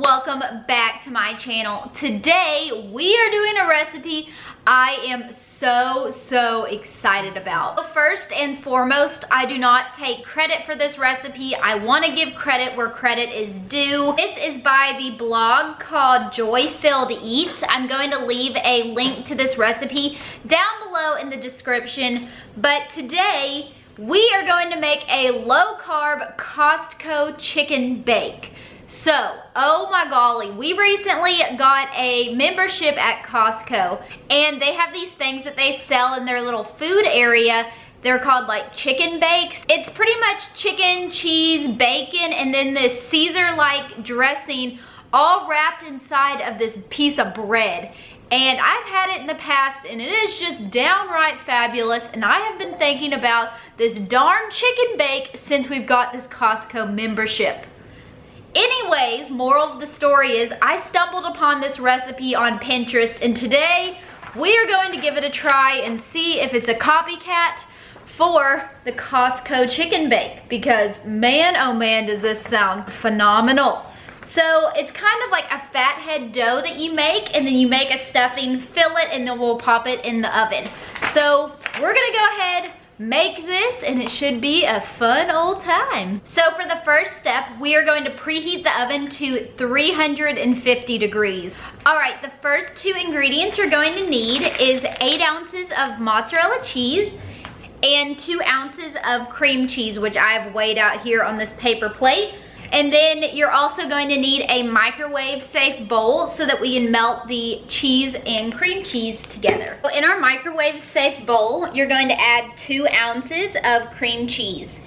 welcome back to my channel. Today we are doing a recipe I am so excited about. First and foremost, I do not take credit for this recipe. I want to give credit where credit is due. This is by the blog called Joy Filled Eats. I'm going to leave a link to this recipe down below in the description, but today we are going to make a low-carb Costco chicken bake. So, oh my golly, we recently got a membership at Costco, and they have these things that they sell in their little food area. They're called like chicken bakes. It's pretty much chicken, cheese, bacon, and then this Caesar-like dressing all wrapped inside of this piece of bread. And I've had it in the past, and it is just downright fabulous, and I have been thinking about this darn chicken bake since we've got this Costco membership. Anyways, moral of the story is I stumbled upon this recipe on Pinterest, and today we are going to give it a try and see if it's a copycat for the Costco chicken bake, because man, oh man, does this sound phenomenal. So it's kind of like a fathead dough that you make, and then you make a stuffing, fill it, and then we'll pop it in the oven. So we're gonna go ahead, make this, and it should be a fun old time. So for the first step, we are going to preheat the oven to 350 degrees. All right, the first two ingredients you're going to need is 8 ounces of mozzarella cheese and 2 ounces of cream cheese, which I've weighed out here on this paper plate. And then you're also going to need a microwave safe bowl so that we can melt the cheese and cream cheese together. So in our microwave safe bowl, you're going to add 2 ounces of cream cheese.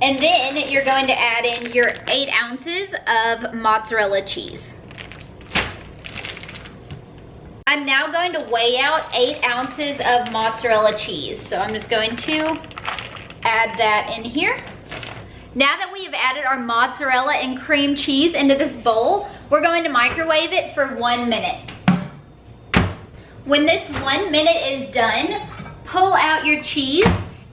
And then you're going to add in your 8 ounces of mozzarella cheese. I'm now going to weigh out 8 ounces of mozzarella cheese. So I'm just going to add that in here. Now that we have added our mozzarella and cream cheese into this bowl, we're going to microwave it for 1 minute. When this 1 minute is done, pull out your cheese,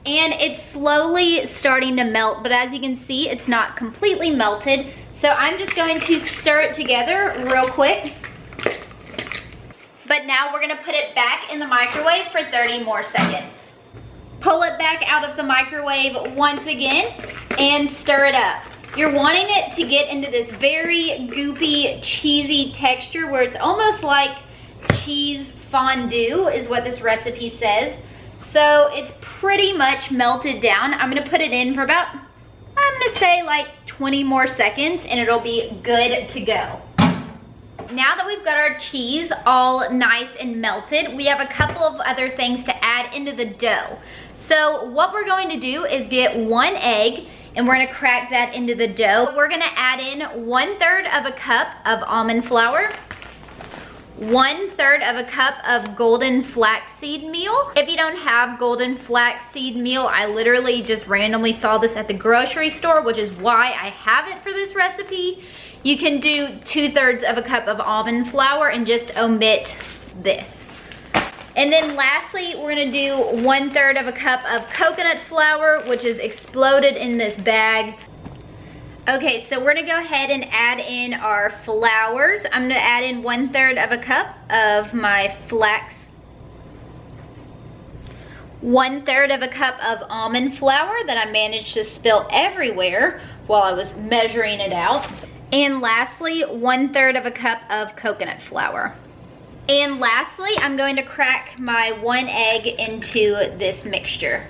and it's slowly starting to melt, but as you can see, it's not completely melted. So I'm just going to stir it together real quick. But now we're gonna put it back in the microwave for 30 more seconds. Pull it back out of the microwave once again and stir it up. You're wanting it to get into this very goopy, cheesy texture where it's almost like cheese fondue is what this recipe says. So it's pretty much melted down. I'm gonna put it in for about, I'm gonna say like 20 more seconds, and it'll be good to go. Now that we've got our cheese all nice and melted, we have a couple of other things to add into the dough. So what we're going to do is get 1 egg, and we're gonna crack that into the dough. We're gonna add in 1/3 of a cup of almond flour, 1/3 of a cup of golden flaxseed meal. If you don't have golden flaxseed meal, I literally just randomly saw this at the grocery store, which is why I have it for this recipe. You can do 2/3 of a cup of almond flour and just omit this. And then lastly, we're gonna do 1/3 of a cup of coconut flour, which is exploded in this bag. Okay, so we're gonna go ahead and add in our flours. I'm gonna add in 1/3 of a cup of my flax, 1/3 of a cup of almond flour that I managed to spill everywhere while I was measuring it out. And lastly, 1/3 of a cup of coconut flour. And lastly, I'm going to crack my 1 egg into this mixture.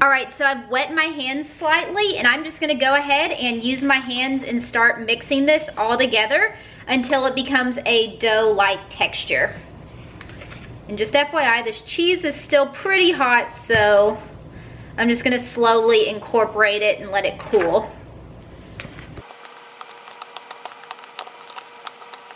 All right, so I've wet my hands slightly, and I'm just gonna go ahead and use my hands and start mixing this all together until it becomes a dough-like texture. And just FYI, this cheese is still pretty hot, so I'm just gonna slowly incorporate it and let it cool.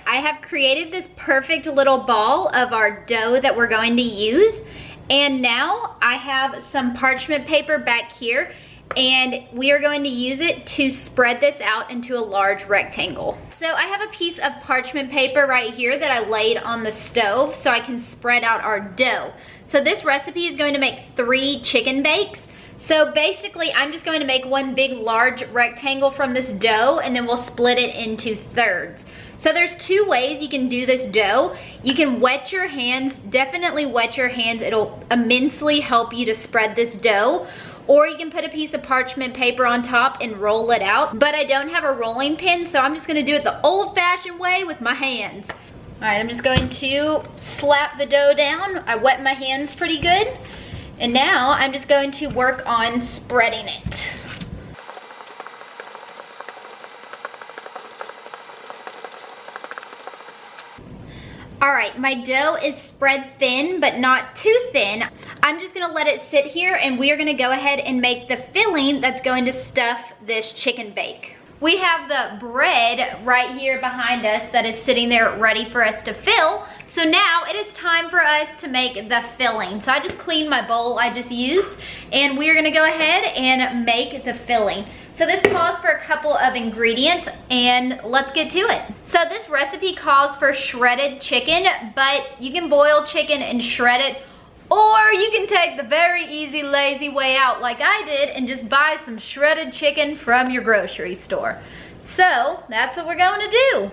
I have created this perfect little ball of our dough that we're going to use. And now I have some parchment paper back here, and we are going to use it to spread this out into a large rectangle. So I have a piece of parchment paper right here that I laid on the stove so I can spread out our dough. So this recipe is going to make 3 chicken bakes. So basically, I'm just going to make one big large rectangle from this dough, and then we'll split it into thirds. So there's two ways you can do this dough. You can wet your hands, definitely wet your hands. It'll immensely help you to spread this dough. Or you can put a piece of parchment paper on top and roll it out. But I don't have a rolling pin, so I'm just gonna do it the old-fashioned way with my hands. All right, I'm just going to slap the dough down. I wet my hands pretty good. And now I'm just going to work on spreading it. All right, my dough is spread thin, but not too thin. I'm just gonna let it sit here, and we are gonna go ahead and make the filling that's going to stuff this chicken bake. We have the bread right here behind us that is sitting there ready for us to fill. So now it is time for us to make the filling. So I just cleaned my bowl I just used, and we're gonna go ahead and make the filling. So this calls for a couple of ingredients, and let's get to it. So this recipe calls for shredded chicken, but you can boil chicken and shred it, or you can take the very easy, lazy way out like I did and just buy some shredded chicken from your grocery store. So that's what we're going to do.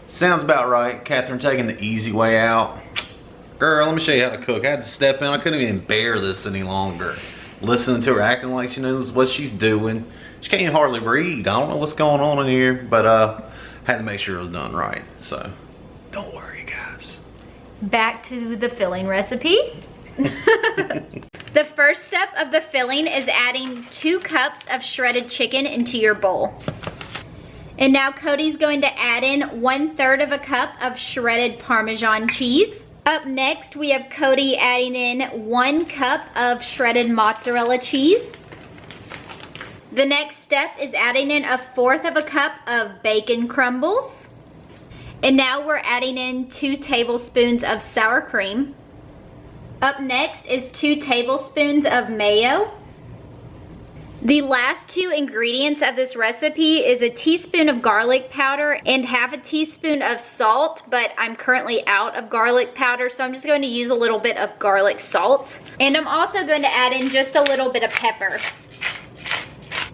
Sounds about right. Catherine taking the easy way out. Girl, let me show you how to cook. I had to step in. I couldn't even bear this any longer. Listening to her acting like she knows what she's doing. She can't even hardly read. I don't know what's going on in here, but had to make sure it was done right. So don't worry, guys. Back to the filling recipe. The first step of the filling is adding 2 cups of shredded chicken into your bowl. And now Cody's going to add in 1/3 of a cup of shredded Parmesan cheese. Up next, we have Cody adding in 1 cup of shredded mozzarella cheese. The next step is adding in 1/4 of a cup of bacon crumbles. And now we're adding in 2 tablespoons of sour cream. Up next is 2 tablespoons of mayo. The last 2 ingredients of this recipe is a teaspoon of garlic powder and 1/2 teaspoon of salt, but I'm currently out of garlic powder, so I'm just going to use a little bit of garlic salt. And I'm also going to add in just a little bit of pepper.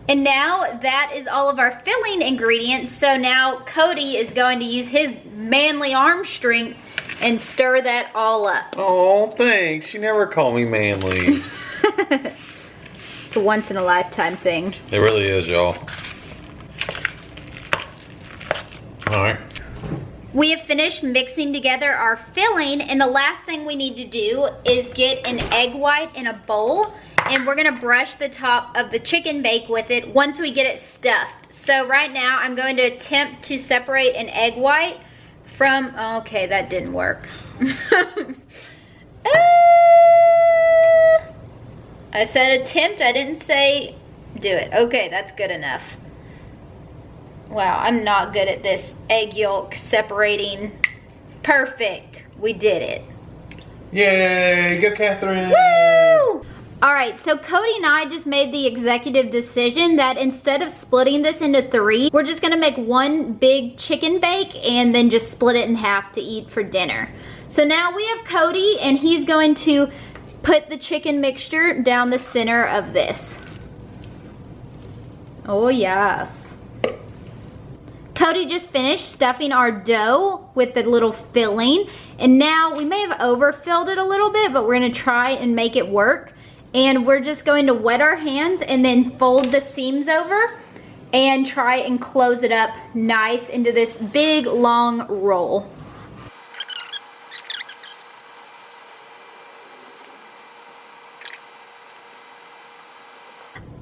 And now that is all of our filling ingredients, so now Cody is going to use his manly arm strength and stir that all up. Oh, thanks. You never call me manly. It's a once in a lifetime thing. It really is, y'all. All right. We have finished mixing together our filling, and the last thing we need to do is get an egg white in a bowl, and we're gonna brush the top of the chicken bake with it once we get it stuffed. So right now I'm going to attempt to separate an egg white from, okay, that didn't work. I said attempt, I didn't say do it. Okay, that's good enough. Wow, I'm not good at this egg yolk separating. Perfect, we did it. Yay, go Catherine. Woo! All right, so Cody and I just made the executive decision that instead of splitting this into 3, we're just gonna make one big chicken bake and then just split it in half to eat for dinner. So now we have Cody, and he's going to put the chicken mixture down the center of this. Oh yes. Cody just finished stuffing our dough with the little filling, and now we may have overfilled it a little bit, but we're gonna try and make it work. And we're just going to wet our hands and then fold the seams over and try and close it up nice into this big long roll.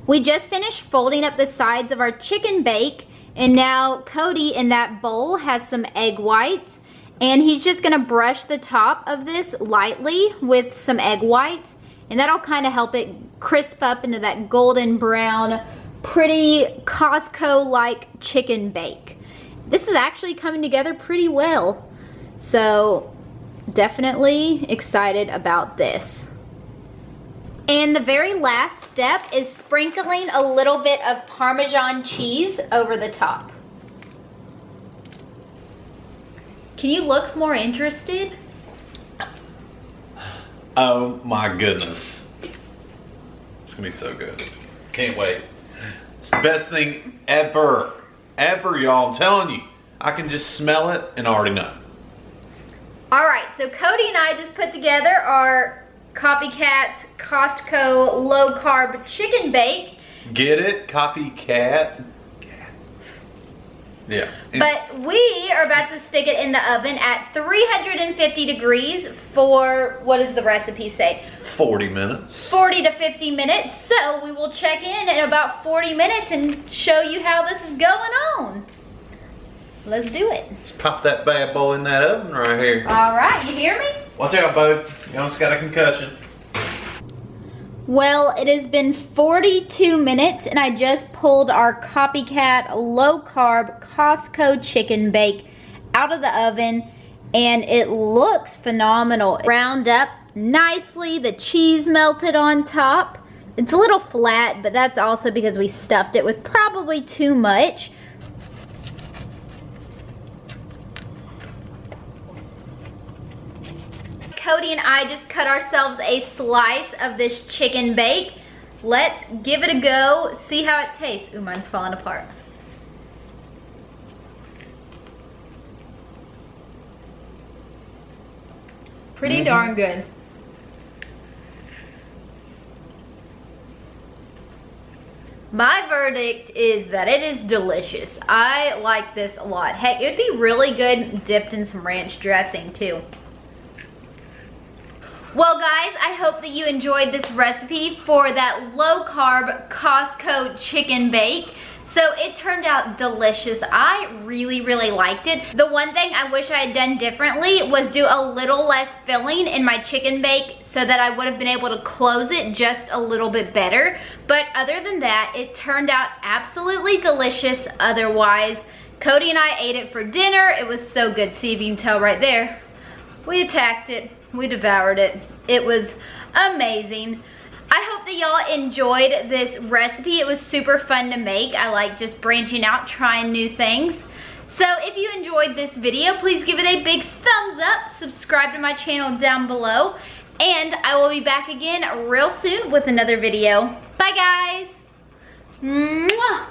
We just finished folding up the sides of our chicken bake, and now Cody in that bowl has some egg whites, and he's just gonna brush the top of this lightly with some egg whites, and that'll kind of help it crisp up into that golden brown, pretty Costco-like chicken bake. This is actually coming together pretty well, so definitely excited about this. And the very last step is sprinkling a little bit of Parmesan cheese over the top. Can you look more interested? Oh my goodness. It's gonna be so good. Can't wait. It's the best thing ever. Ever, y'all. I'm telling you. I can just smell it and already know. All right, so Cody and I just put together our Copycat Costco low carb chicken bake. Get it? Copycat? Yeah. But we are about to stick it in the oven at 350 degrees for, what does the recipe say? 40 minutes. 40 to 50 minutes. So we will check in about 40 minutes and show you how this is going on. Let's do it. Just pop that bad boy in that oven right here. All right, you hear me? Watch out, bud. You almost got a concussion. Well, it has been 42 minutes and I just pulled our Copycat low carb Costco chicken bake out of the oven and it looks phenomenal. Browned up nicely, the cheese melted on top. It's a little flat, but that's also because we stuffed it with probably too much. Cody and I just cut ourselves a slice of this chicken bake. Let's give it a go, see how it tastes. Ooh, mine's falling apart. Pretty darn good. My verdict is that it is delicious. I like this a lot. Heck, it would be really good dipped in some ranch dressing too. Well guys, I hope that you enjoyed this recipe for that low carb Costco chicken bake. So it turned out delicious. I really liked it. The one thing I wish I had done differently was do a little less filling in my chicken bake so that I would have been able to close it just a little bit better. But other than that, it turned out absolutely delicious otherwise. Cody and I ate it for dinner. It was so good. See if you can tell right there. We attacked it. We devoured it. It was amazing. I hope that y'all enjoyed this recipe. It was super fun to make. I like just branching out, trying new things. So if you enjoyed this video, please give it a big thumbs up. Subscribe to my channel down below. And I will be back again real soon with another video. Bye guys. Mwah.